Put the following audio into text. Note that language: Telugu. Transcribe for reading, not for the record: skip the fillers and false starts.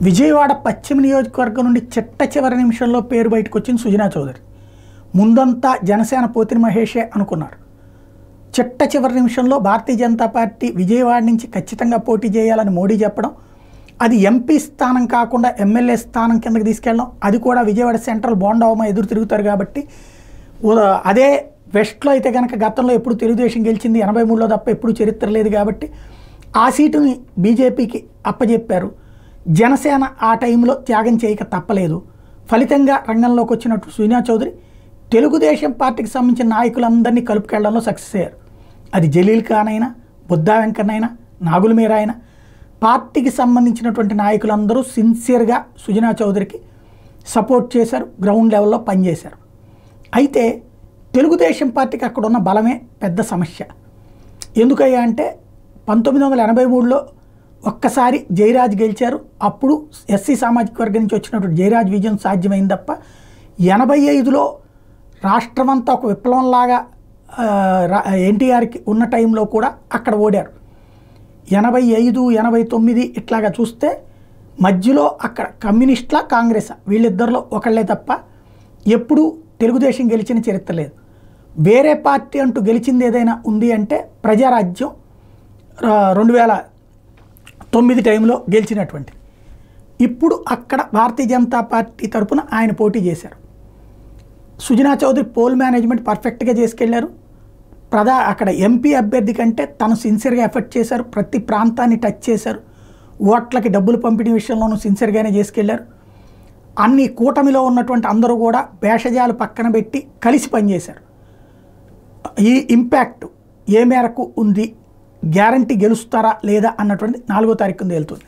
విజయవాడ పశ్చిమ నియోజకవర్గం నుండి చిట్ట చివరి నిమిషంలో పేరు బయటకు వచ్చింది సుజనా చౌదరి. ముందంతా జనసేన పోతిని మహేషే అనుకున్నారు. చిట్ట చివరి నిమిషంలో భారతీయ జనతా పార్టీ విజయవాడ నుంచి ఖచ్చితంగా పోటీ చేయాలని మోడీ చెప్పడం, అది ఎంపీ స్థానం కాకుండా ఎమ్మెల్యే స్థానం కిందకి తీసుకెళ్ళడం, అది కూడా విజయవాడ సెంట్రల్ బోండావమ ఎదురు తిరుగుతారు కాబట్టి, అదే వెస్ట్లో అయితే కనుక గతంలో ఎప్పుడు తెలుగుదేశం గెలిచింది 83లో తప్ప ఎప్పుడు చరిత్ర లేదు కాబట్టి ఆ సీటుని బీజేపీకి అప్పజెప్పారు. జనసేన ఆ టైంలో త్యాగం చేయక తప్పలేదు. ఫలితంగా రంగంలోకి వచ్చినట్టు సుజనా చౌదరి తెలుగుదేశం పార్టీకి సంబంధించిన నాయకులందరినీ కలుపుకెళ్లడంలో సక్సెస్ అయ్యారు. అది జలీల్ ఖాన్ అయినా, బుద్దా వెంకన్నైనా, నాగుల మీరా అయినా, పార్టీకి సంబంధించినటువంటి నాయకులందరూ సిన్సియర్గా సుజనా చౌదరికి సపోర్ట్ చేశారు, గ్రౌండ్ లెవెల్లో పనిచేశారు. అయితే తెలుగుదేశం పార్టీకి అక్కడ ఉన్న బలమే పెద్ద సమస్య. ఎందుకయ్యా అంటే 1983లో ఒక్కసారి జయరాజ్ గెలిచారు. అప్పుడు ఎస్సీ సామాజిక వర్గం నుంచి వచ్చినటువంటి జయరాజ్ విజయం సాధ్యమైంది తప్ప 85లో రాష్ట్రమంతా ఒక విప్లవంలాగా ఎన్టీఆర్కి ఉన్న టైంలో కూడా అక్కడ ఓడారు. 85, 89 ఇట్లాగా చూస్తే మధ్యలో అక్కడ కమ్యూనిస్టుల కాంగ్రెస్ వీళ్ళిద్దరిలో ఒకళ్ళే తప్ప ఎప్పుడూ తెలుగుదేశం గెలిచిన చరిత్ర లేదు. వేరే పార్టీ అంటూ గెలిచింది ఏదైనా ఉంది అంటే ప్రజారాజ్యం 2009 టైంలో గెలిచినటువంటి. ఇప్పుడు అక్కడ భారతీయ జనతా పార్టీ తరఫున ఆయన పోటీ చేశారు. సుజనా చౌదరి పోల్ మేనేజ్మెంట్ పర్ఫెక్ట్గా చేసుకెళ్లారు. అక్కడ ఎంపీ అభ్యర్థి కంటే తను సిన్సియర్గా ఎఫర్ట్ చేశారు. ప్రతి ప్రాంతాన్ని టచ్ చేశారు. ఓట్లకి డబ్బులు పంపిణీ విషయంలోనూ సిన్సియర్గానే చేసుకెళ్లారు. అన్ని కూటమిలో ఉన్నటువంటి అందరూ కూడా భేషజాలు పక్కన పెట్టి కలిసి పనిచేశారు. ఈ ఇంపాక్ట్ ఏ మేరకు ఉంది, గ్యారంటీ గెలుస్తారా లేదా అన్నటువంటి 4వ తారీఖున తేలుతుంది.